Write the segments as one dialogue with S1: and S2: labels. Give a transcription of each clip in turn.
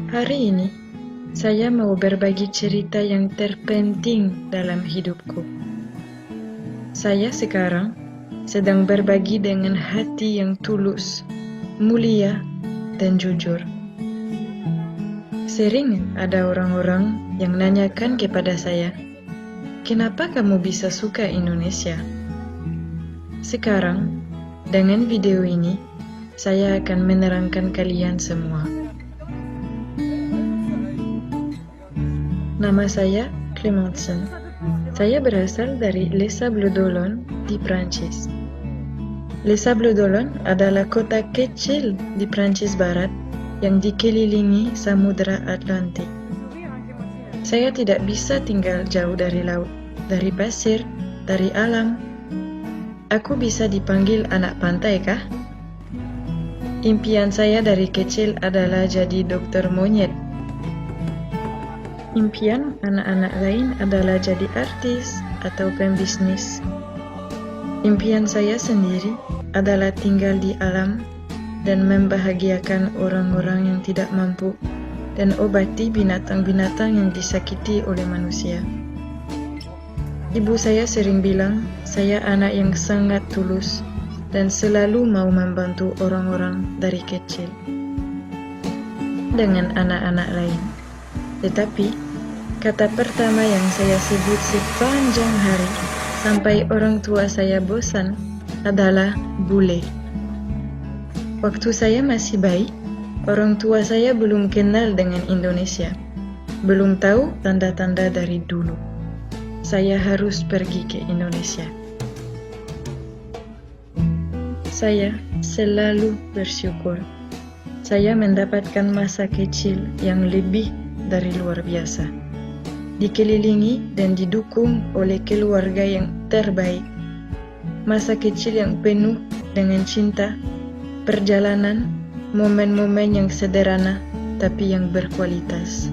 S1: Hari ini, saya mau berbagi cerita yang terpenting dalam hidupku. Saya sekarang sedang berbagi dengan hati yang tulus, mulia, dan jujur. Sering ada orang-orang yang nanyakan kepada saya, "Kenapa kamu bisa suka Indonesia?" Sekarang, dengan video ini, saya akan menerangkan kalian semua. Nama saya Clementson. Saya berasal dari Les Sables d'Olonne di Prancis. Les Sables d'Olonne adalah kota kecil di Prancis Barat yang dikelilingi Samudra Atlantik. Saya tidak bisa tinggal jauh dari laut, dari pasir, dari alam. Aku bisa dipanggil anak pantai kah? Impian saya dari kecil adalah jadi dokter monyet. Impian anak-anak lain adalah jadi artis atau pembisnis. Impian saya sendiri adalah tinggal di alam dan membahagiakan orang-orang yang tidak mampu dan obati binatang-binatang yang disakiti oleh manusia. Ibu saya sering bilang, saya anak yang sangat tulus dan selalu mau membantu orang-orang dari kecil dengan anak-anak lain. Tetapi, kata pertama yang saya sebut sepanjang hari sampai orang tua saya bosan adalah bule. Waktu saya masih bayi, orang tua saya belum kenal dengan Indonesia, belum tahu tanda-tanda dari dulu. Saya harus pergi ke Indonesia. Saya selalu bersyukur. Saya mendapatkan masa kecil yang lebih dari luar biasa. Dikelilingi dan didukung oleh keluarga yang terbaik. Masa kecil yang penuh dengan cinta, perjalanan, momen-momen yang sederhana tapi yang berkualitas.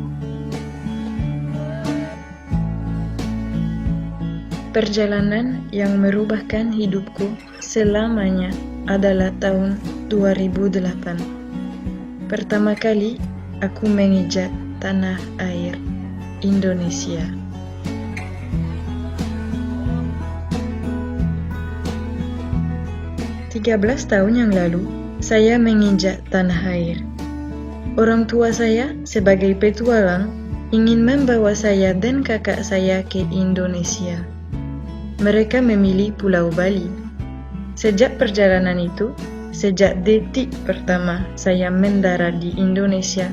S1: Perjalanan yang merubahkan hidupku selamanya adalah tahun 2008. Pertama kali aku menginjak tanah air Indonesia. Tiga 13 tahun yang lalu, saya menginjak tanah air. Orang tua saya sebagai petualang ingin membawa saya dan kakak saya ke Indonesia. Mereka memilih Pulau Bali. Sejak perjalanan itu, sejak detik pertama saya mendarat di Indonesia,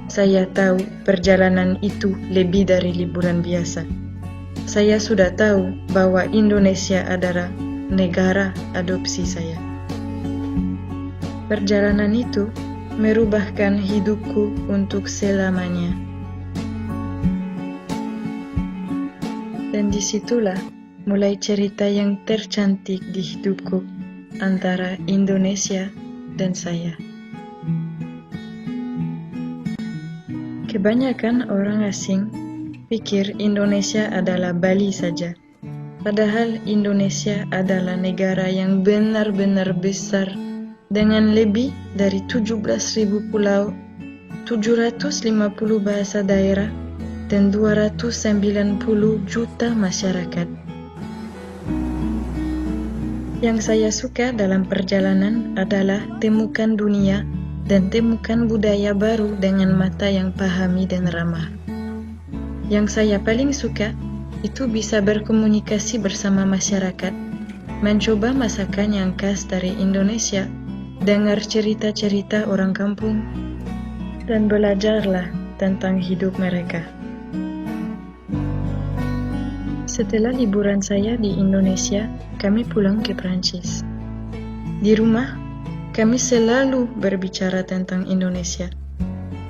S1: saya tahu perjalanan itu lebih dari liburan biasa. Saya sudah tahu bahwa Indonesia adalah negara adopsi saya. Perjalanan itu merubahkan hidupku untuk selamanya. Dan disitulah mulai cerita yang tercantik di hidupku antara Indonesia dan saya. Kebanyakan orang asing pikir Indonesia adalah Bali saja. Padahal Indonesia adalah negara yang benar-benar besar dengan lebih dari 17.000 pulau, 750 bahasa daerah, dan 290 juta masyarakat. Yang saya suka dalam perjalanan adalah temukan dunia dan temukan budaya baru dengan mata yang pahami dan ramah. Yang saya paling suka itu bisa berkomunikasi bersama masyarakat, mencoba masakan yang khas dari Indonesia, dengar cerita-cerita orang kampung, dan belajarlah tentang hidup mereka. Setelah liburan saya di Indonesia, kami pulang ke Prancis. Di rumah, kami selalu berbicara tentang Indonesia,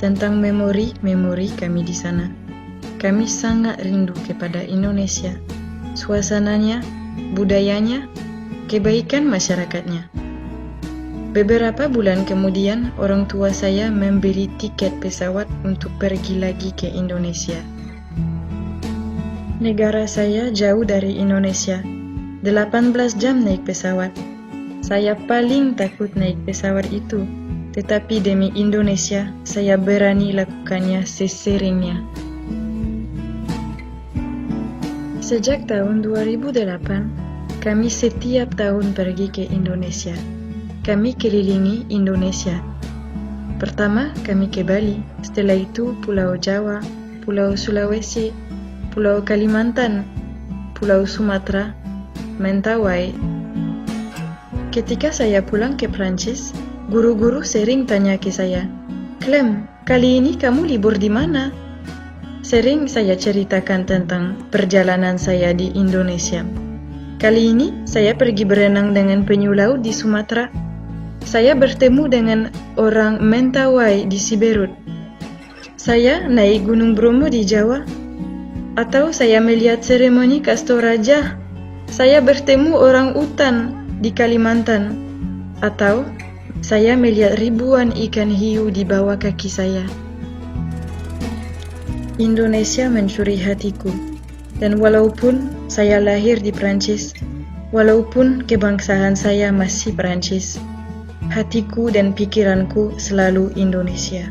S1: tentang memori-memori kami di sana. Kami sangat rindu kepada Indonesia, suasananya, budayanya, kebaikan masyarakatnya. Beberapa bulan kemudian, orang tua saya membeli tiket pesawat untuk pergi lagi ke Indonesia. Negara saya jauh dari Indonesia, 18 jam naik pesawat. Saya paling takut naik pesawat itu Tetapi demi Indonesia, saya berani lakukannya seseringnya. Sejak tahun 2008, kami setiap tahun pergi ke Indonesia. Kami kelilingi Indonesia. Pertama, kami ke Bali, setelah itu Pulau Jawa, Pulau Sulawesi, Pulau Kalimantan, Pulau Sumatera, Mentawai. Ketika saya pulang ke Prancis, guru-guru sering tanya ke saya, "Clem, kali ini kamu libur di mana?" Sering saya ceritakan tentang perjalanan saya di Indonesia. Kali ini saya pergi berenang dengan penyu laut di Sumatera. Saya bertemu dengan orang Mentawai di Siberut. Saya naik Gunung Bromo di Jawa. Atau saya melihat seremoni Kastoraja. Saya bertemu orang utan di Kalimantan. Atau saya melihat ribuan ikan hiu di bawah kaki saya. Indonesia mencuri hatiku, dan walaupun saya lahir di Prancis, walaupun kebangsaan saya masih Prancis, hatiku dan pikiranku selalu Indonesia.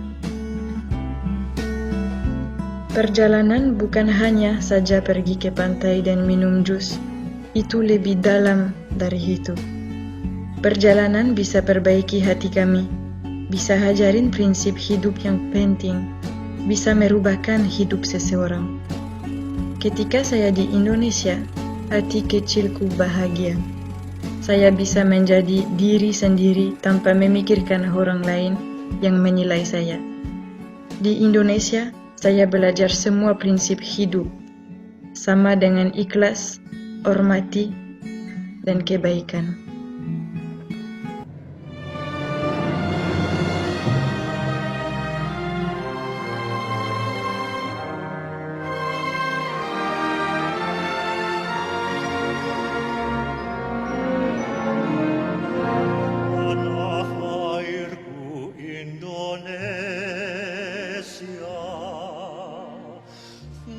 S1: Perjalanan bukan hanya saja pergi ke pantai dan minum jus, itu lebih dalam dari itu. Perjalanan bisa perbaiki hati kami, bisa ajarin prinsip hidup yang penting, bisa merubahkan hidup seseorang. Ketika saya di Indonesia, hati kecilku bahagia. Saya bisa menjadi diri sendiri tanpa memikirkan orang lain yang menilai saya. Di Indonesia, saya belajar semua prinsip hidup, sama dengan ikhlas, hormati, dan kebaikan.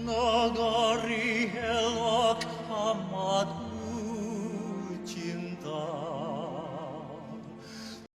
S2: Nagari helak amat